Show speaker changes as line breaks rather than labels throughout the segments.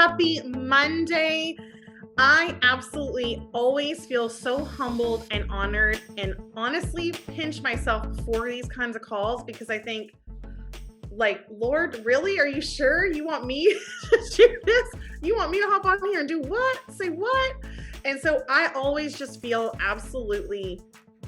Happy Monday. I absolutely always feel so humbled and honored and honestly pinch myself before these kinds of calls because I think, like, Lord, really? Are you sure you want me to do this? You want me to hop on here and do what? Say what? And so I always just feel absolutely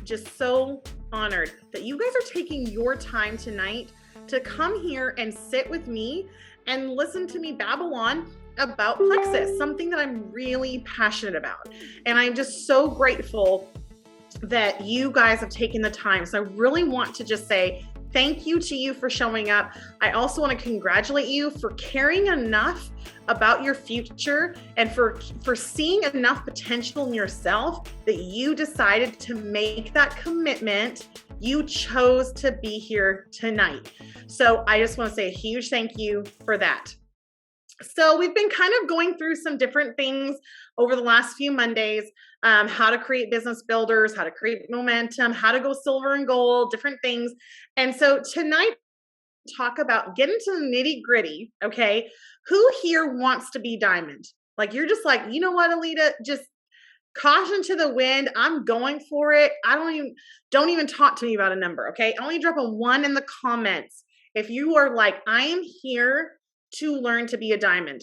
just so honored that you guys are taking your time tonight to come here and sit with me and listen to me babble on about Plexus, something that I'm really passionate about. And I'm just so grateful that you guys have taken the time. So I really want to just say thank you to you for showing up. I also want to congratulate you for caring enough about your future and for seeing enough potential in yourself that you decided to make that commitment. You chose to be here tonight. So I just want to say a huge thank you for that. So we've been kind of going through some different things over the last few Mondays, how to create business builders, how to create momentum, how to go silver and gold, different things. And so tonight, talk about get into the nitty gritty. Okay. Who here wants to be diamond? Like, you're just like, you know what, Alita, just caution to the wind. I'm going for it. Don't even talk to me about a number. Okay. Only drop a 1 in the comments if you are like, I am here to learn to be a diamond.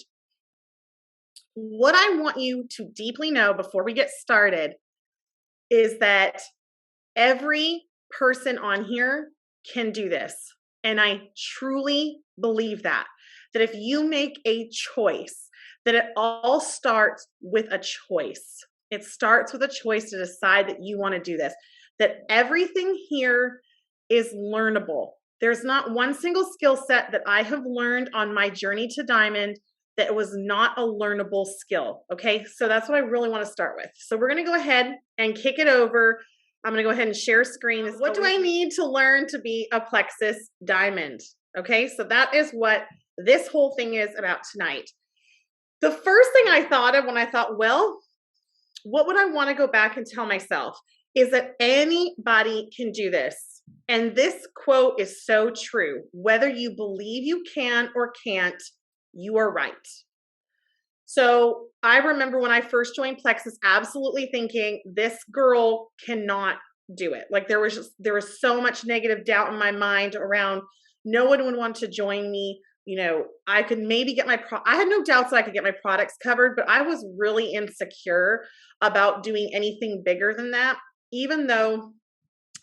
What I want you to deeply know before we get started is that every person on here can do this. And I truly believe that if you make a choice, that it all starts with a choice. It starts with a choice to decide that you want to do this, that everything here is learnable. There's not one single skill set that I have learned on my journey to diamond that was not a learnable skill. Okay. So that's what I really want to start with. So we're going to go ahead and kick it over. I'm going to go ahead and share screen. What do I need to learn to be a Plexus diamond? Okay. So that is what this whole thing is about tonight. The first thing I thought of when I thought, well, what would I want to go back and tell myself is that anybody can do this. And this quote is so true. Whether you believe you can or can't, you are right. So I remember when I first joined Plexus, absolutely thinking this girl cannot do it. Like, there was so much negative doubt in my mind around no one would want to join me. You know, I could maybe get I had no doubts that I could get my products covered, but I was really insecure about doing anything bigger than that. Even though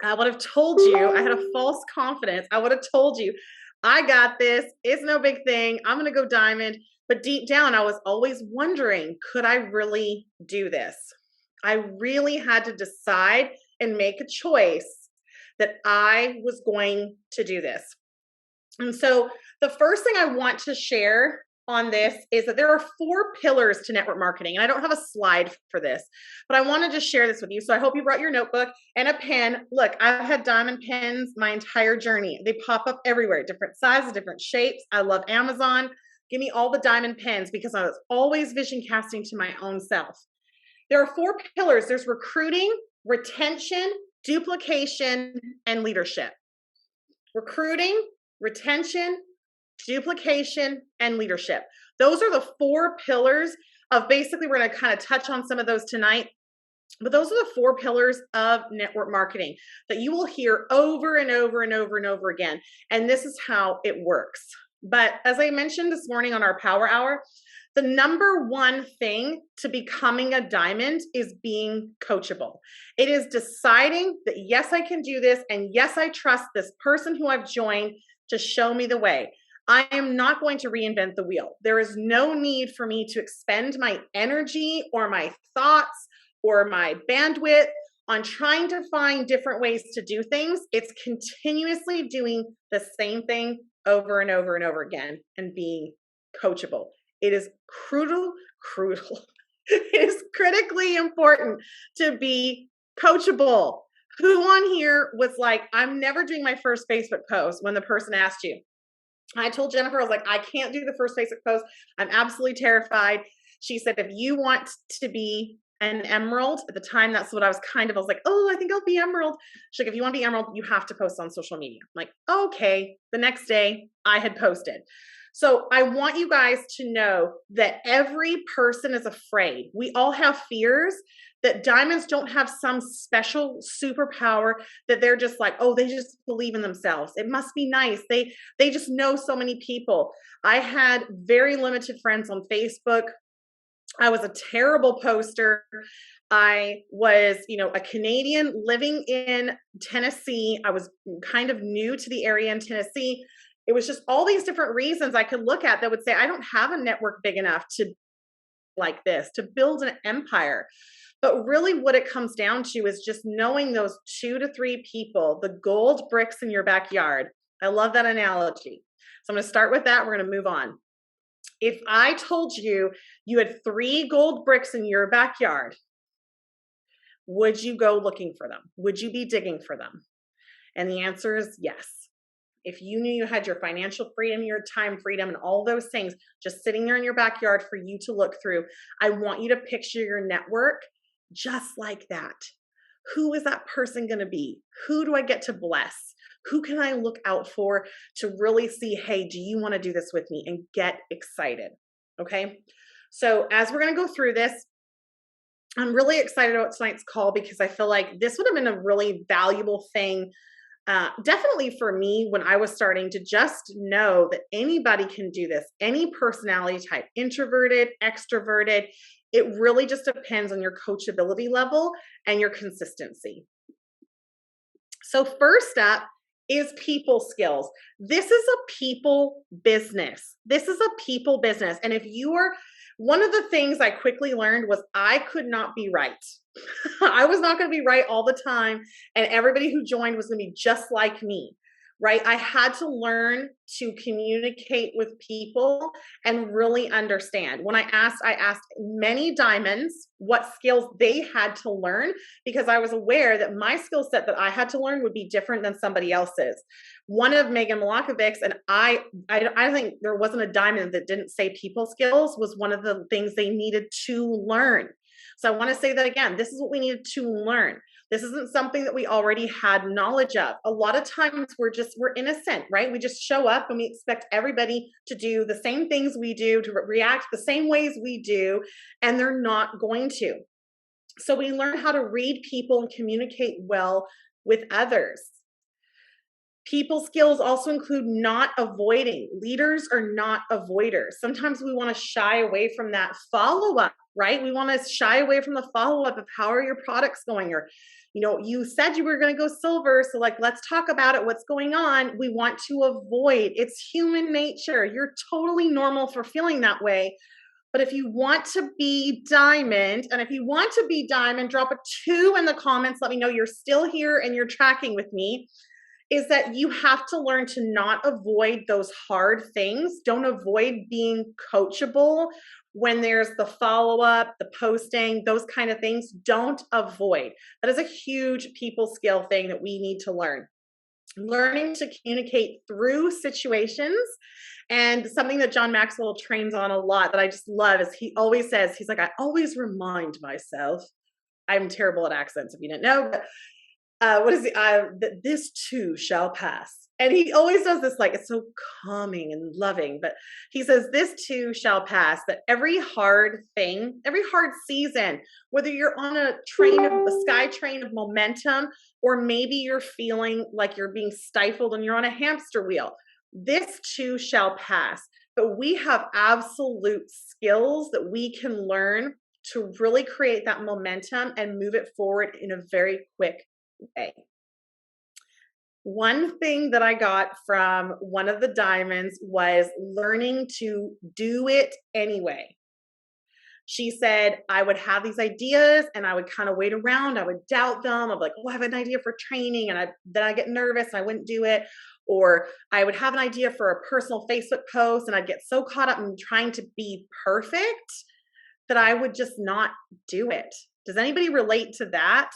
I would have told you, I had a false confidence. I would have told you, I got this. It's no big thing. I'm going to go diamond. But deep down, I was always wondering, could I really do this? I really had to decide and make a choice that I was going to do this. And so the first thing I want to share on this is that there are 4 pillars to network marketing. And I don't have a slide for this, but I want to just share this with you. So I hope you brought your notebook and a pen. Look, I've had diamond pens my entire journey. They pop up everywhere, different sizes, different shapes. I love Amazon. Give me all the diamond pens because I was always vision casting to my own self. There are 4 pillars. There's recruiting, retention, duplication, and leadership. Recruiting, retention, duplication, and leadership. Those are the 4 pillars of basically, we're going to kind of touch on some of those tonight, but those are the 4 pillars of network marketing that you will hear over and over and over and over again. And this is how it works. But as I mentioned this morning on our power hour, the number one thing to becoming a diamond is being coachable. It is deciding that, yes, I can do this. And yes, I trust this person who I've joined to show me the way. I am not going to reinvent the wheel. There is no need for me to expend my energy or my thoughts or my bandwidth on trying to find different ways to do things. It's continuously doing the same thing over and over and over again and being coachable. It is crucial. It is critically important to be coachable. Who on here was like, I'm never doing my first Facebook post when the person asked you? I told Jennifer, I was like, I can't do the first Facebook post. I'm absolutely terrified. She said, if you want to be an emerald. At the time, that's what I was I was like, oh, I think I'll be emerald. She's like, if you want to be emerald, you have to post on social media. I'm like, okay. The next day I had posted. So I want you guys to know that every person is afraid. We all have fears, that diamonds don't have some special superpower, that they're just like, oh, they just believe in themselves. It must be nice. They just know so many people. I had very limited friends on Facebook. I was a terrible poster. I was, a Canadian living in Tennessee. I was kind of new to the area in Tennessee. It was just all these different reasons I could look at that would say, I don't have a network big enough to like this, to build an empire. But really what it comes down to is just knowing those 2 to 3 people, the gold bricks in your backyard. I love that analogy. So I'm going to start with that. We're going to move on. If I told you you had 3 gold bricks in your backyard, would you go looking for them? Would you be digging for them? And the answer is yes. If you knew you had your financial freedom, your time freedom, and all those things just sitting there in your backyard for you to look through, I want you to picture your network just like that. Who is that person going to be? Who do I get to bless? Who can I look out for to really see, hey, do you want to do this with me? And get excited. Okay. So as we're going to go through this, I'm really excited about tonight's call because I feel like this would have been a really valuable thing. Definitely for me, when I was starting to just know that anybody can do this, any personality type, introverted, extroverted, it really just depends on your coachability level and your consistency. So first up is people skills. This is a people business. This is a people business. And if you are, one of the things I quickly learned was I could not be right. I was not going to be right all the time. And everybody who joined was going to be just like me, right? I had to learn to communicate with people and really understand. When I asked many diamonds what skills they had to learn because I was aware that my skill set that I had to learn would be different than somebody else's. One of Megan Malakovic's, and I think there wasn't a diamond that didn't say people skills was one of the things they needed to learn. So I want to say that again, this is what we needed to learn. This isn't something that we already had knowledge of. A lot of times we're innocent, right? We just show up and we expect everybody to do the same things we do, to react the same ways we do, and they're not going to. So we learn how to read people and communicate well with others. People skills also include not avoiding. Leaders are not avoiders. Sometimes we want to shy away from that follow-up, right? We want to shy away from the follow-up of how are your products going? Or, you said you were going to go silver. So let's talk about it. What's going on? We want to avoid. It's human nature. You're totally normal for feeling that way. But if you want to be diamond, drop a 2 in the comments. Let me know you're still here and you're tracking with me. Is that you have to learn to not avoid those hard things. Don't avoid being coachable when there's the follow-up, the posting, those kind of things. Don't avoid. That is a huge people skill thing that we need to learn. Learning to communicate through situations. And something that John Maxwell trains on a lot that I just love is he always says, he's like, I always remind myself. I'm terrible at accents if you didn't know, but that this too shall pass. And he always does this, it's so calming and loving, but he says, this too shall pass, that every hard thing, every hard season, whether you're on a sky train of momentum, or maybe you're feeling like you're being stifled and you're on a hamster wheel, this too shall pass. But we have absolute skills that we can learn to really create that momentum and move it forward in a very quick way. One thing that I got from one of the diamonds was learning to do it anyway. She said, I would have these ideas and I would kind of wait around. I would doubt them. I'm like, oh, I have an idea for training. And then I get nervous and I wouldn't do it. Or I would have an idea for a personal Facebook post and I'd get so caught up in trying to be perfect that I would just not do it. Does anybody relate to that?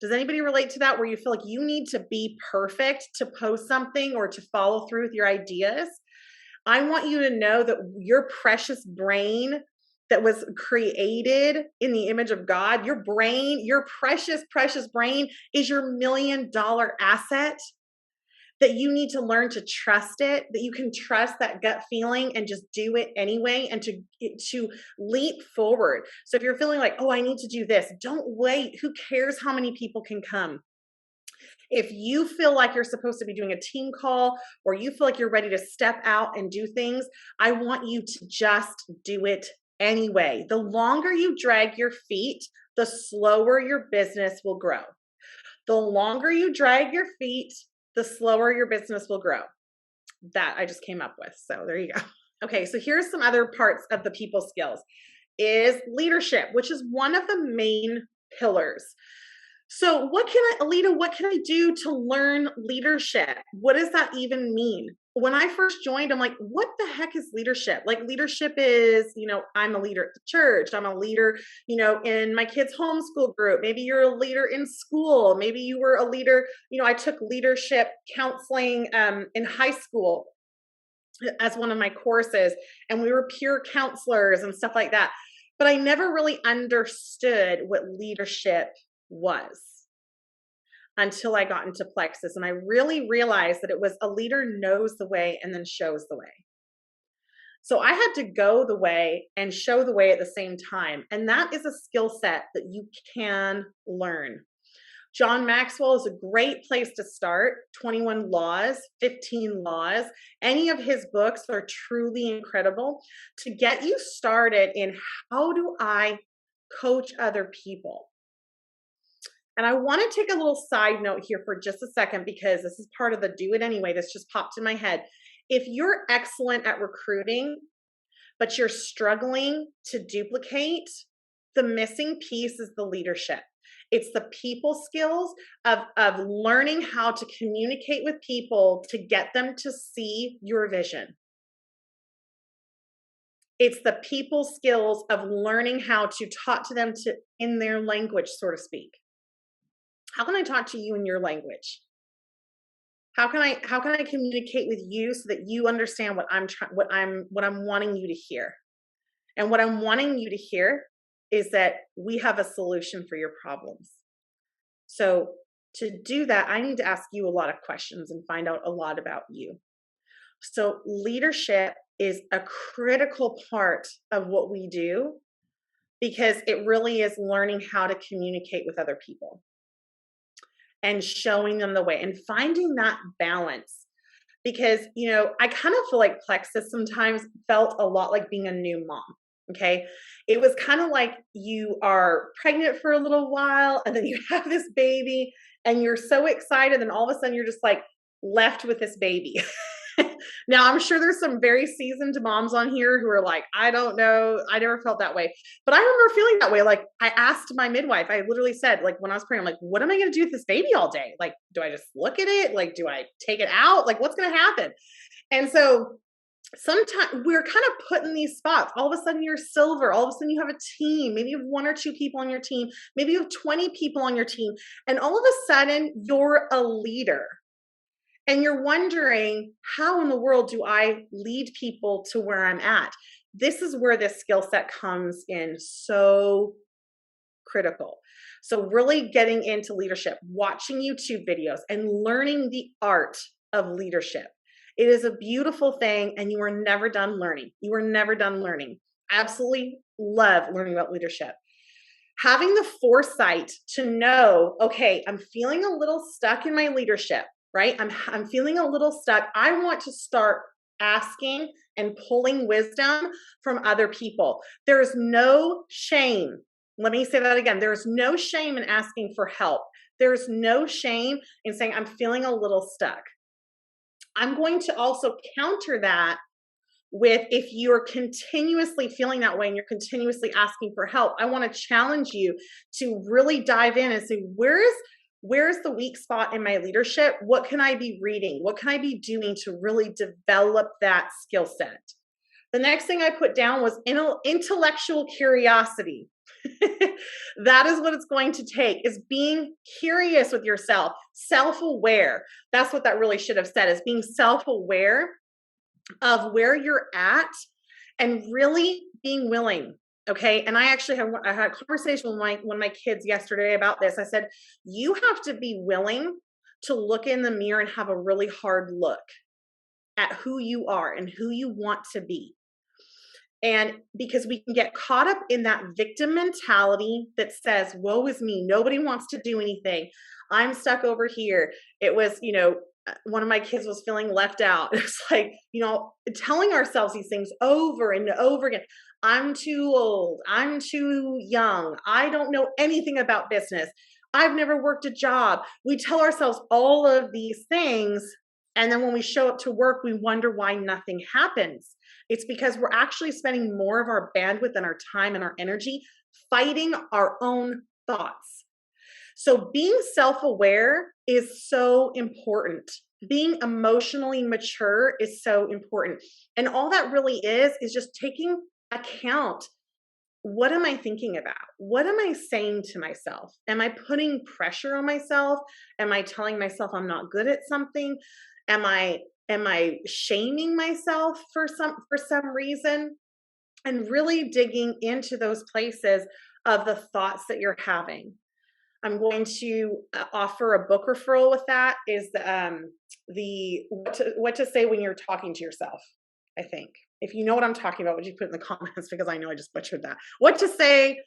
Does anybody relate to that where you feel like you need to be perfect to post something or to follow through with your ideas? I want you to know that your precious brain that was created in the image of God. Your brain, your precious, precious brain is your $1 million asset, that you need to learn to trust it, that you can trust that gut feeling and just do it anyway, and to leap forward. So if you're feeling like, oh, I need to do this, don't wait. Who cares how many people can come? If you feel like you're supposed to be doing a team call, or you feel like you're ready to step out and do things, I want you to just do it anyway. The longer you drag your feet, the slower your business will grow. The longer you drag your feet, the slower your business will grow. That I just came up with. So there you go. Okay, so here's some other parts of the people skills is leadership, which is one of the main pillars. So Alita, what can I do to learn leadership? What does that even mean? When I first joined, I'm like, what the heck is leadership? Like, leadership is, I'm a leader at the church. I'm a leader, in my kids' homeschool group. Maybe you're a leader in school. Maybe you were a leader. I took leadership counseling in high school as one of my courses, and we were peer counselors and stuff like that. But I never really understood what leadership was until I got into Plexus. And I really realized that it was a leader knows the way and then shows the way. So I had to go the way and show the way at the same time. And that is a skill set that you can learn. John Maxwell is a great place to start. 21 Laws, 15 Laws. Any of his books are truly incredible to get you started in how do I coach other people. And I want to take a little side note here for just a second, because this is part of the do it anyway. This just popped in my head. If you're excellent at recruiting, but you're struggling to duplicate, the missing piece is the leadership. It's the people skills of learning how to communicate with people to get them to see your vision. It's the people skills of learning how to talk to them in their language, so to speak. How can I talk to you in your language? How can I communicate with you so that you understand what I'm wanting you to hear? And what I'm wanting you to hear is that we have a solution for your problems. So to do that, I need to ask you a lot of questions and find out a lot about you. So leadership is a critical part of what we do, because it really is learning how to communicate with other people and showing them the way and finding that balance. Because, I kind of feel like Plexus sometimes felt a lot like being a new mom. Okay. It was kind of like you are pregnant for a little while and then you have this baby and you're so excited. And all of a sudden you're just like left with this baby. Now, I'm sure there's some very seasoned moms on here who are like, I don't know. I never felt that way. But I remember feeling that way. Like, I asked my midwife, I literally said, like, when I was pregnant, I'm like, what am I going to do with this baby all day? Like, do I just look at it? Like, do I take it out? Like, what's going to happen? And so sometimes we're kind of put in these spots. All of a sudden you're silver. All of a sudden you have a team. Maybe you have 1 or 2 people on your team. Maybe you have 20 people on your team. And all of a sudden you're a leader. And you're wondering, how in the world do I lead people to where I'm at? This is where this skill set comes in so critical. So really getting into leadership, watching YouTube videos and learning the art of leadership. It is a beautiful thing, and you are never done learning. You are never done learning. I absolutely love learning about leadership. Having the foresight to know, okay, I'm feeling a little stuck in my leadership. Right? I'm feeling a little stuck. I want to start asking and pulling wisdom from other people. There's no shame. Let me say that again. There's no shame in asking for help. There's no shame in saying, I'm feeling a little stuck. I'm going to also counter that with, if you're continuously feeling that way and you're continuously asking for help, I want to challenge you to really dive in and say, where's the weak spot in my leadership? What can I be reading? What can I be doing to really develop that skill set? The next thing I put down was intellectual curiosity. That is what it's going to take, is being curious with yourself, self-aware. That's what that really should have said, is being self-aware of where you're at and really being willing Okay. And I had a conversation with one of my kids yesterday about this. I said, you have to be willing to look in the mirror and have a really hard look at who you are and who you want to be. And because we can get caught up in that victim mentality that says, woe is me, nobody wants to do anything, I'm stuck over here. It was, one of my kids was feeling left out. It's like, telling ourselves these things over and over again. I'm too old. I'm too young. I don't know anything about business. I've never worked a job. We tell ourselves all of these things. And then when we show up to work, we wonder why nothing happens. It's because we're actually spending more of our bandwidth and our time and our energy fighting our own thoughts. So being self-aware is so important. Being emotionally mature is so important. And all that really is just taking account. What am I thinking about? What am I saying to myself? Am I putting pressure on myself? Am I telling myself I'm not good at something? Am I shaming myself for some reason? And really digging into those places of the thoughts that you're having. I'm going to offer a book referral with that, is the what to say when you're talking to yourself, I think. If you know what I'm talking about, would you put in the comments, because I know I just butchered that. What to say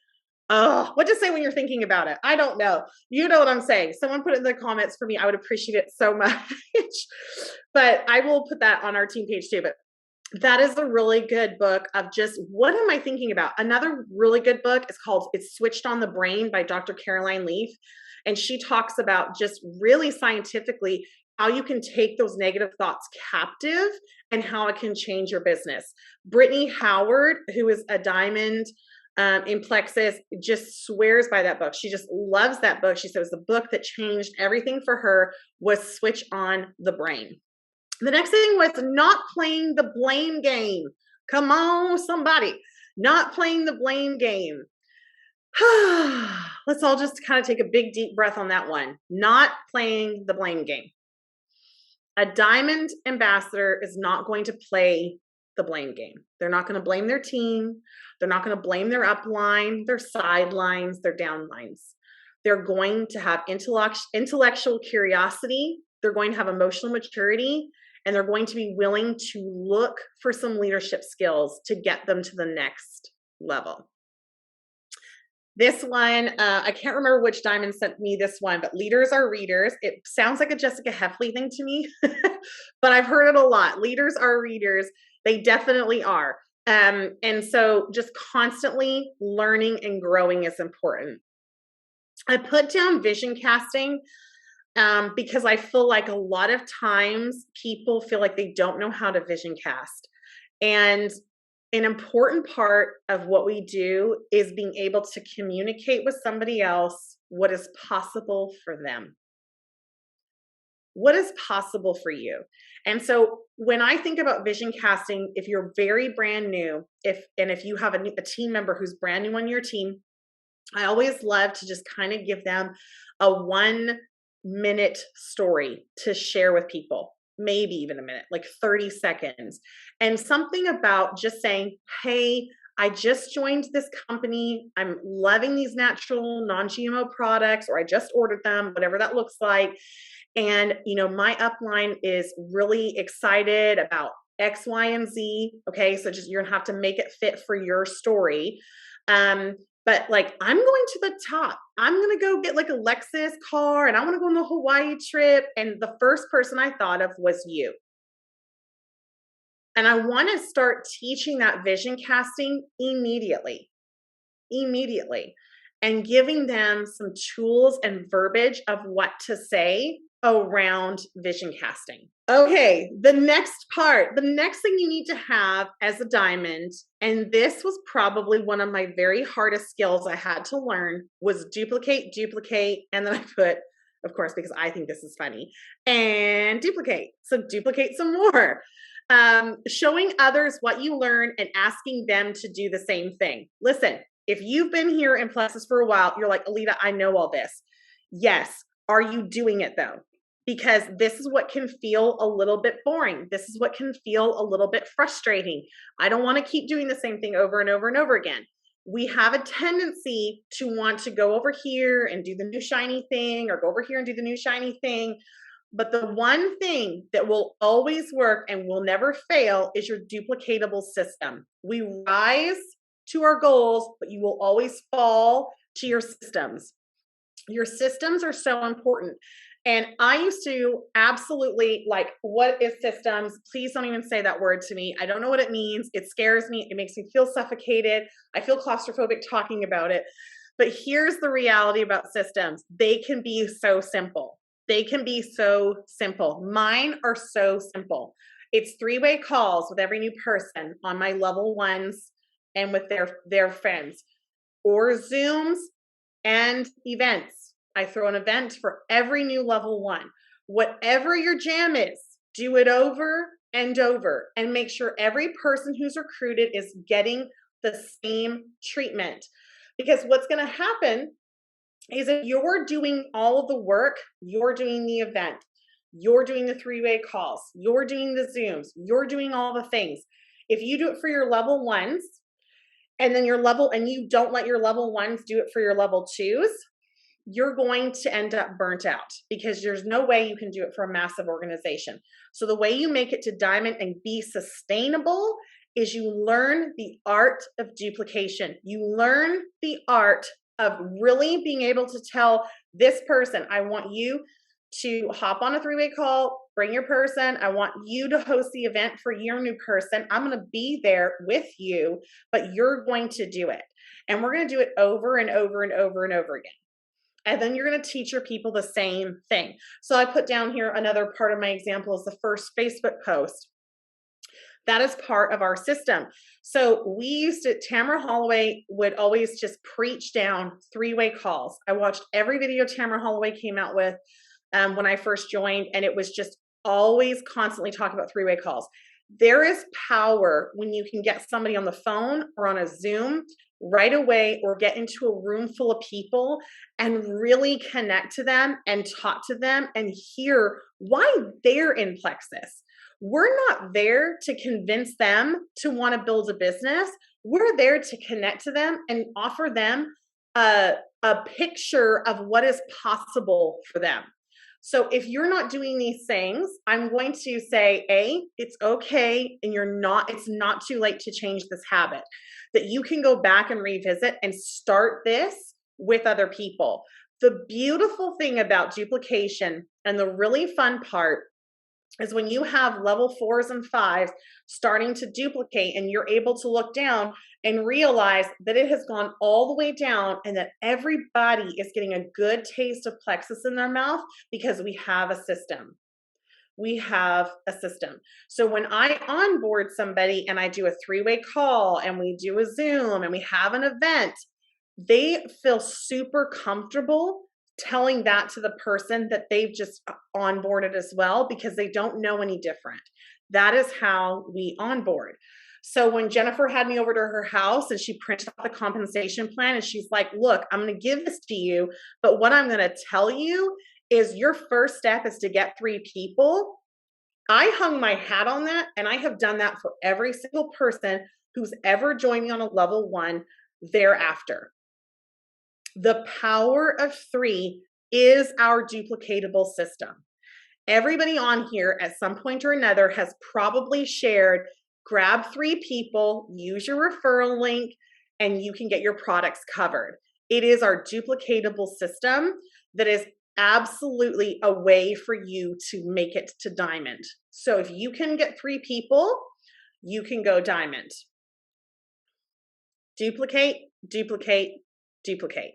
when you're thinking about it? I don't know. You know what I'm saying. Someone put it in the comments for me. I would appreciate it so much. But I will put that on our team page too. But that is a really good book of just, what am I thinking about? Another really good book is called It's Switched on the Brain by Dr. Caroline Leaf. And she talks about just really scientifically how you can take those negative thoughts captive and how it can change your business. Brittany Howard, who is a diamond in Plexus, just swears by that book. She just loves that book. She says the book that changed everything for her was Switch on the Brain. The next thing was not playing the blame game. Come on, somebody. Not playing the blame game. Let's all just kind of take a big, deep breath on that one. Not playing the blame game. A diamond ambassador is not going to play the blame game. They're not going to blame their team. They're not going to blame their upline, their sidelines, their downlines. They're going to have intellectual curiosity. They're going to have emotional maturity. And they're going to be willing to look for some leadership skills to get them to the next level. This one, I can't remember which diamond sent me this one, but leaders are readers. It sounds like a Jessica Heffley thing to me, but I've heard it a lot. Leaders are readers. They definitely are. And so just constantly learning and growing is important. I put down vision casting because I feel like a lot of times people feel like they don't know how to vision cast. And an important part of what we do is being able to communicate with somebody else what is possible for them. What is possible for you? And so when I think about vision casting, if you're very brand new, if you have a team member who's brand new on your team, I always love to just kind of give them a 1-minute story to share with people, maybe even a minute, like 30 seconds. And something about just saying, hey, I just joined this company. I'm loving these natural non-GMO products, or I just ordered them, whatever that looks like. And, my upline is really excited about X, Y, and Z. Okay. So just, you're gonna have to make it fit for your story. But like, I'm going to the top. I'm going to go get like a Lexus car and I want to go on the Hawaii trip. And the first person I thought of was you. And I want to start teaching that vision casting immediately, and giving them some tools and verbiage of what to say around vision casting. Okay, the next part, the next thing you need to have as a diamond, and this was probably one of my very hardest skills I had to learn, was duplicate, and then I put, of course, because I think this is funny, and duplicate. So duplicate some more. Showing others what you learn and asking them to do the same thing. Listen, if you've been here in Plexus for a while, you're like, Alita, I know all this. Yes. Are you doing it though? Because this is what can feel a little bit boring. This is what can feel a little bit frustrating. I don't want to keep doing the same thing over and over and over again. we have a tendency to want to go over here and do the new shiny thing, or go over here and do the new shiny thing. But the one thing that will always work and will never fail is your duplicatable system. We rise to our goals, but you will always fall to your systems. Your systems are so important. And I used to absolutely like, what is systems? Please don't even say that word to me. I don't know what it means. It scares me. It makes me feel suffocated. I feel claustrophobic talking about it. But here's the reality about systems. They can be so simple. They can be so simple. Mine are so simple. It's 3-way calls with every new person on my level ones and with their friends, or Zooms and events. I throw an event for every new level 1. Whatever your jam is, do it over and over and make sure every person who's recruited is getting the same treatment. Because what's going to happen is if you're doing all of the work, you're doing the event, you're doing the 3-way calls, you're doing the Zooms, you're doing all the things. If you do it for your level 1s, and then you don't let your level 1s do it for your level 2s, you're going to end up burnt out, because there's no way you can do it for a massive organization. So the way you make it to diamond and be sustainable is you learn the art of duplication. You learn the art of really being able to tell this person, I want you to hop on a 3-way call, bring your person. I want you to host the event for your new person. I'm going to be there with you, but you're going to do it. And we're going to do it over and over and over and over again. And then you're going to teach your people the same thing. So I put down here another part of my example is the first Facebook post. That is part of our system. So Tamara Holloway would always just preach down 3-way calls. I watched every video Tamara Holloway came out with when I first joined, and it was just always constantly talking about 3-way calls. There is power when you can get somebody on the phone or on a Zoom right away, or get into a room full of people and really connect to them and talk to them and hear why they're in Plexus. We're not there to convince them to want to build a business. We're there to connect to them and offer them a picture of what is possible for them. So if you're not doing these things, I'm going to say, it's okay. And it's not too late to change this habit, that you can go back and revisit and start this with other people. The beautiful thing about duplication, and the really fun part, is when you have level 4s and 5s starting to duplicate, and you're able to look down and realize that it has gone all the way down, and that everybody is getting a good taste of Plexus in their mouth, because we have a system. We have a system. So when I onboard somebody and I do a 3-way call and we do a Zoom and we have an event, they feel super comfortable telling that to the person that they've just onboarded as well, because they don't know any different. That is how we onboard. So when Jennifer had me over to her house and she printed out the compensation plan, and she's like, look, I'm going to give this to you, but what I'm going to tell you is your first step is to get 3 people. I hung my hat on that, and I have done that for every single person who's ever joined me on a level 1 thereafter. The power of 3 is our duplicatable system. Everybody on here at some point or another has probably shared, grab 3 people, use your referral link, and you can get your products covered. It is our duplicatable system that is absolutely a way for you to make it to diamond. So if you can get 3 people, you can go diamond. Duplicate, duplicate, duplicate.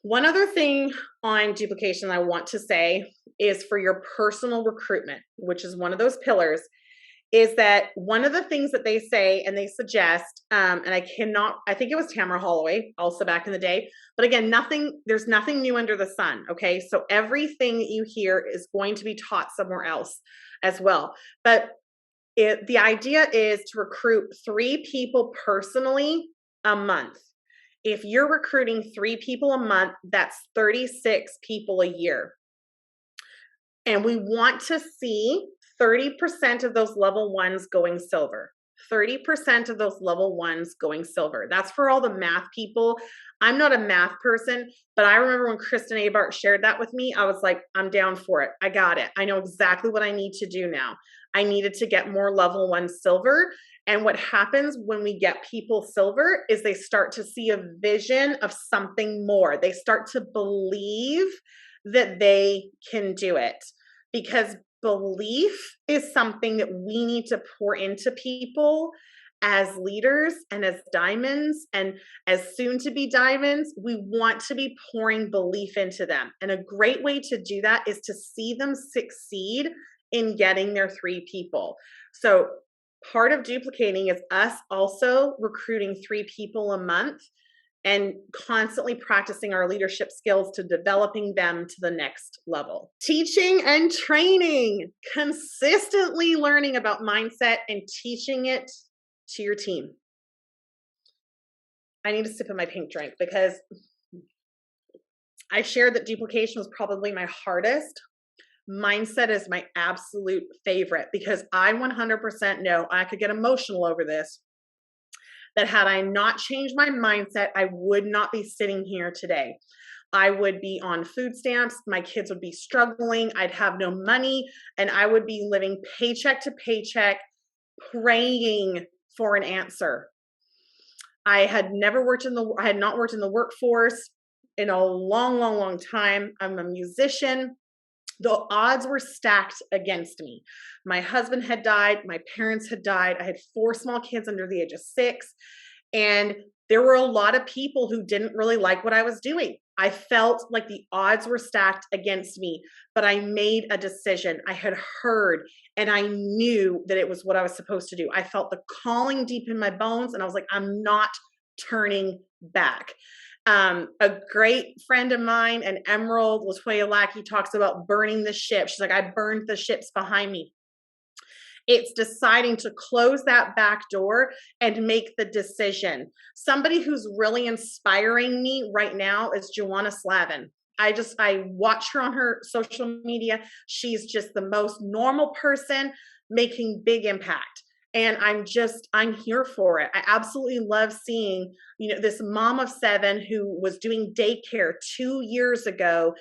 One other thing on duplication I want to say is for your personal recruitment, which is one of those pillars, is that one of the things that they say and they suggest, and I think it was Tamara Holloway also back in the day, but again, there's nothing new under the sun. Okay. So everything that you hear is going to be taught somewhere else as well. But the idea is to recruit 3 people personally a month. If you're recruiting 3 people a month, that's 36 people a year. And we want to see 30% of those level 1s going silver. 30% of those level ones going silver. That's for all the math people. I'm not a math person, but I remember when Kristen Abart shared that with me, I was like, I'm down for it. I got it. I know exactly what I need to do now. I needed to get more level one silver. And what happens when we get people silver is they start to see a vision of something more. They start to believe that they can do it, because belief is something that we need to pour into people as leaders and as diamonds, and as soon to be diamonds. We want to be pouring belief into them. And a great way to do that is to see them succeed in getting their 3 people. So part of duplicating is us also recruiting 3 people a month and constantly practicing our leadership skills to developing them to the next level. Teaching and training, consistently learning about mindset and teaching it to your team. I need to sip of my pink drink because I shared that duplication was probably my hardest. Mindset is my absolute favorite, because I 100% know I could get emotional over this, that had I not changed my mindset, I would not be sitting here today. I would be on food stamps. My kids would be struggling. I'd have no money, and I would be living paycheck to paycheck, praying for an answer. I had not worked in the workforce in a long time. I'm a musician. The odds were stacked against me. My husband had died. My parents had died. I had 4 small kids under the age of 6. And there were a lot of people who didn't really like what I was doing. I felt like the odds were stacked against me, but I made a decision. I had heard, and I knew that it was what I was supposed to do. I felt the calling deep in my bones, and I was like, I'm not turning back. A great friend of mine, an Emerald, Latoya Lackey, talks about burning the ship. She's like, I burned the ships behind me. It's deciding to close that back door and make the decision. Somebody who's really inspiring me right now is Joanna Slavin. I watch her on her social media. She's just the most normal person making big impact. And I'm here for it. I absolutely love seeing, this mom of 7 who was doing daycare 2 years ago,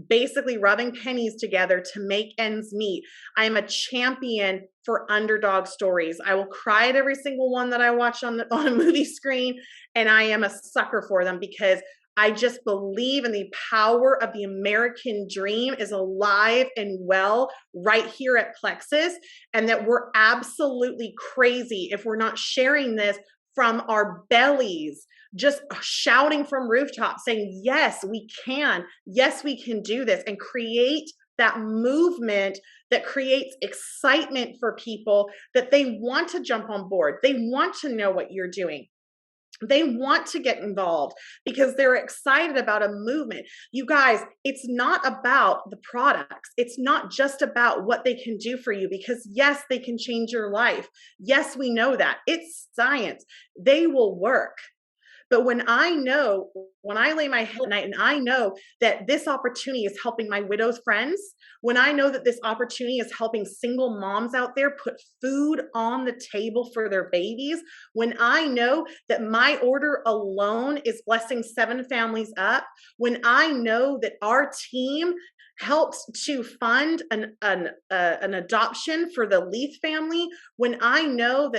basically rubbing pennies together to make ends meet. I am a champion for underdog stories. I will cry at every single one that I watch on a movie screen, and I am a sucker for them, because I just believe in the power of the American dream is alive and well right here at Plexus, and that we're absolutely crazy if we're not sharing this from our bellies, just shouting from rooftops, saying, yes, we can. Yes, we can do this, and create that movement that creates excitement for people, that they want to jump on board. They want to know what you're doing. They want to get involved because they're excited about a movement. You guys, it's not about the products. It's not just about what they can do for you, because yes, they can change your life. Yes, we know that. It's science. They will work. But when I lay my head at night and I know that this opportunity is helping my widow's friends, when I know that this opportunity is helping single moms out there put food on the table for their babies, when I know that my order alone is blessing 7 families up, when I know that our team helps to fund an adoption for the Leith family, when I know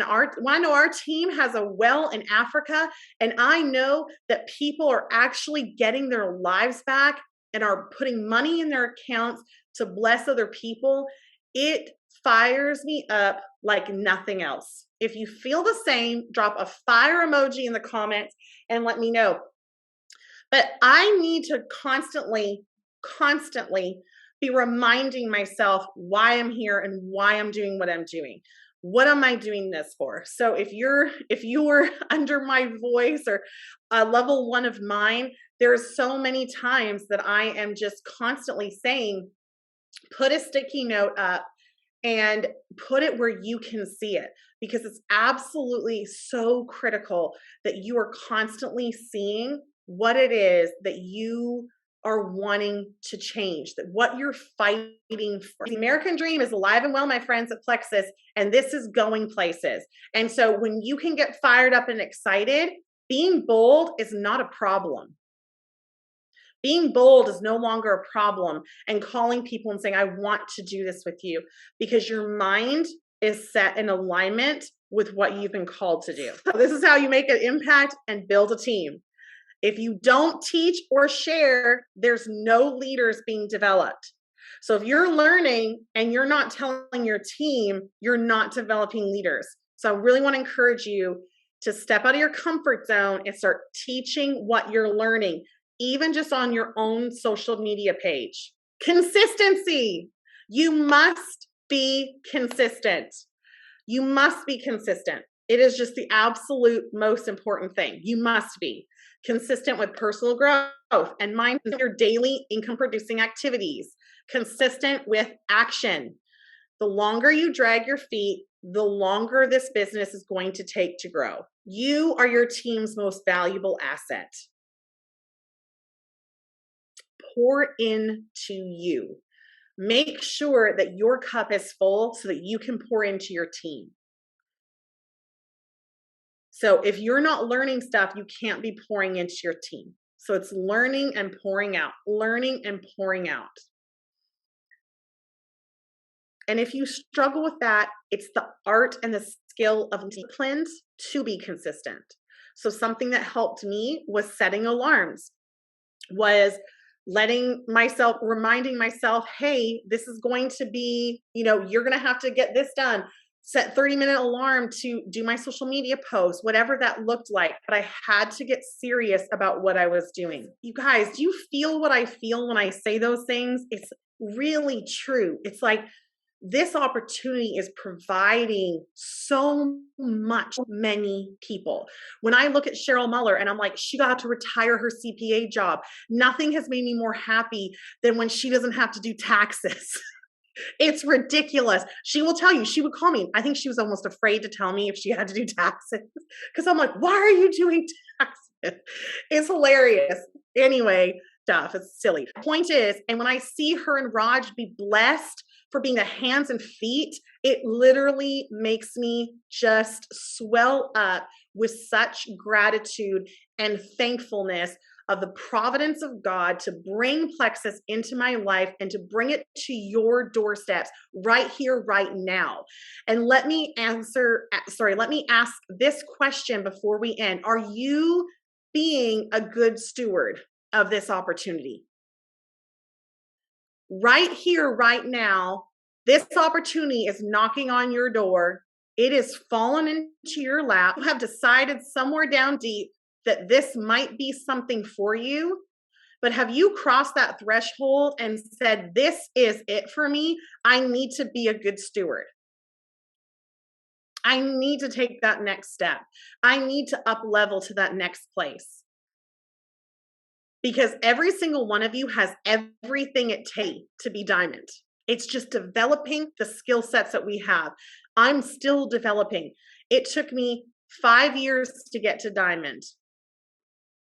our team has a well in Africa, and I know that people are actually getting their lives back and are putting money in their accounts to bless other people, it fires me up like nothing else. If you feel the same, drop a fire emoji in the comments and let me know. But I need to constantly be reminding myself why I'm here and why I'm doing what I'm doing. What am I doing this for? So if you're under my voice or a level 1 of mine, there's so many times that I am just constantly saying, put a sticky note up and put it where you can see it, because it's absolutely so critical that you are constantly seeing what it is that you are wanting to change, that what you're fighting for. The American dream is alive and well, my friends at Plexus, and this is going places. And so when you can get fired up and excited, being bold is not a problem. Being bold is no longer a problem, and calling people and saying, I want to do this with you, because your mind is set in alignment with what you've been called to do. This is how you make an impact and build a team. If you don't teach or share, there's no leaders being developed. So if you're learning and you're not telling your team, you're not developing leaders. So I really want to encourage you to step out of your comfort zone and start teaching what you're learning, even just on your own social media page. Consistency. You must be consistent. You must be consistent. It is just the absolute most important thing. You must be consistent with personal growth and mindful of your daily income producing activities, consistent with action. The longer you drag your feet, the longer this business is going to take to grow. You are your team's most valuable asset. Pour into you. Make sure that your cup is full so that you can pour into your team. So if you're not learning stuff, you can't be pouring into your team. So it's learning and pouring out, learning and pouring out. And if you struggle with that, it's the art and the skill of discipline to be consistent. So something that helped me was setting alarms, was reminding myself, hey, this is going to be, you're going to have to get this done. Set 30-minute alarm to do my social media posts, whatever that looked like. But I had to get serious about what I was doing. You guys, do you feel what I feel when I say those things? It's really true. It's like this opportunity is providing so much to many people. When I look at Cheryl Muller and I'm like, she got to retire her CPA job. Nothing has made me more happy than when she doesn't have to do taxes. It's ridiculous. She will tell you, she would call me. I think she was almost afraid to tell me if she had to do taxes, because I'm like, why are you doing taxes? It's hilarious. Anyway, stuff. It's silly. Point is, and when I see her and Raj be blessed for being the hands and feet, it literally makes me just swell up with such gratitude and thankfulness of the providence of God to bring Plexus into my life and to bring it to your doorsteps right here, right now. And let me ask this question before we end. Are you being a good steward of this opportunity? Right here, right now, this opportunity is knocking on your door. It is fallen into your lap. You have decided somewhere down deep that this might be something for you, but have you crossed that threshold and said, this is it for me? I need to be a good steward. I need to take that next step. I need to up level to that next place. Because every single one of you has everything it takes to be diamond. It's just developing the skill sets that we have. I'm still developing. It took me 5 years to get to diamond.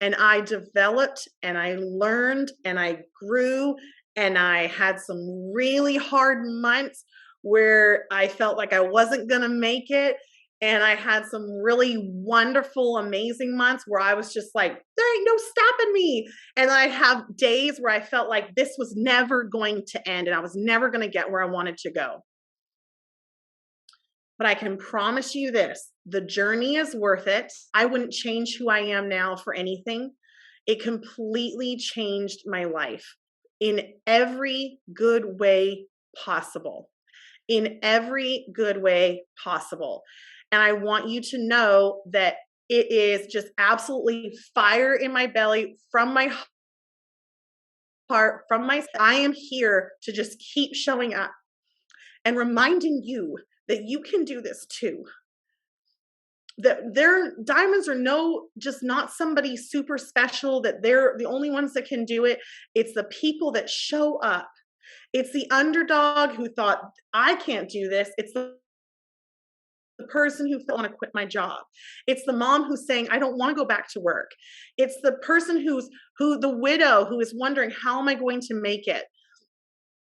And I developed and I learned and I grew, and I had some really hard months where I felt like I wasn't going to make it. And I had some really wonderful, amazing months where I was just like, there ain't no stopping me. And I have days where I felt like this was never going to end and I was never going to get where I wanted to go. But I can promise you this, the journey is worth it. I wouldn't change who I am now for anything. It completely changed my life in every good way possible. In every good way possible. And I want you to know that it is just absolutely fire in my belly, from my heart, I am here to just keep showing up and reminding you that you can do this too. That their diamonds are just not somebody super special, that they're the only ones that can do it. It's the people that show up. It's the underdog who thought, I can't do this. It's the the person who doesn't want to quit my job. It's the mom who's saying, I don't want to go back to work. It's the person the widow who is wondering, how am I going to make it?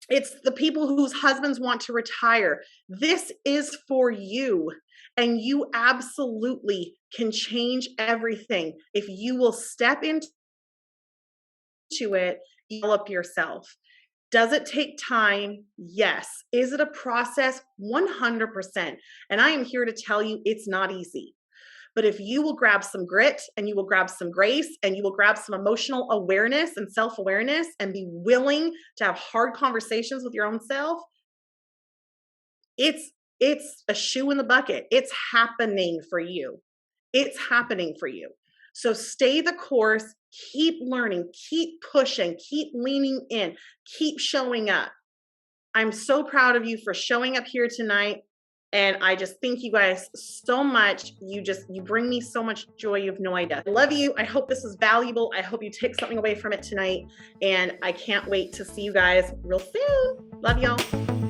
It's the people whose husbands want to retire. This is for you. And you absolutely can change everything if you will step into it, develop yourself. Does it take time? Yes. Is it a process? 100%. And I am here to tell you it's not easy. But if you will grab some grit and you will grab some grace and you will grab some emotional awareness and self-awareness and be willing to have hard conversations with your own self, it's a shoe in the bucket. It's happening for you. It's happening for you. So stay the course, keep learning, keep pushing, keep leaning in, keep showing up. I'm so proud of you for showing up here tonight. And I just thank you guys so much. You bring me so much joy. You have no idea. I love you. I hope this is valuable. I hope you take something away from it tonight. And I can't wait to see you guys real soon. Love y'all.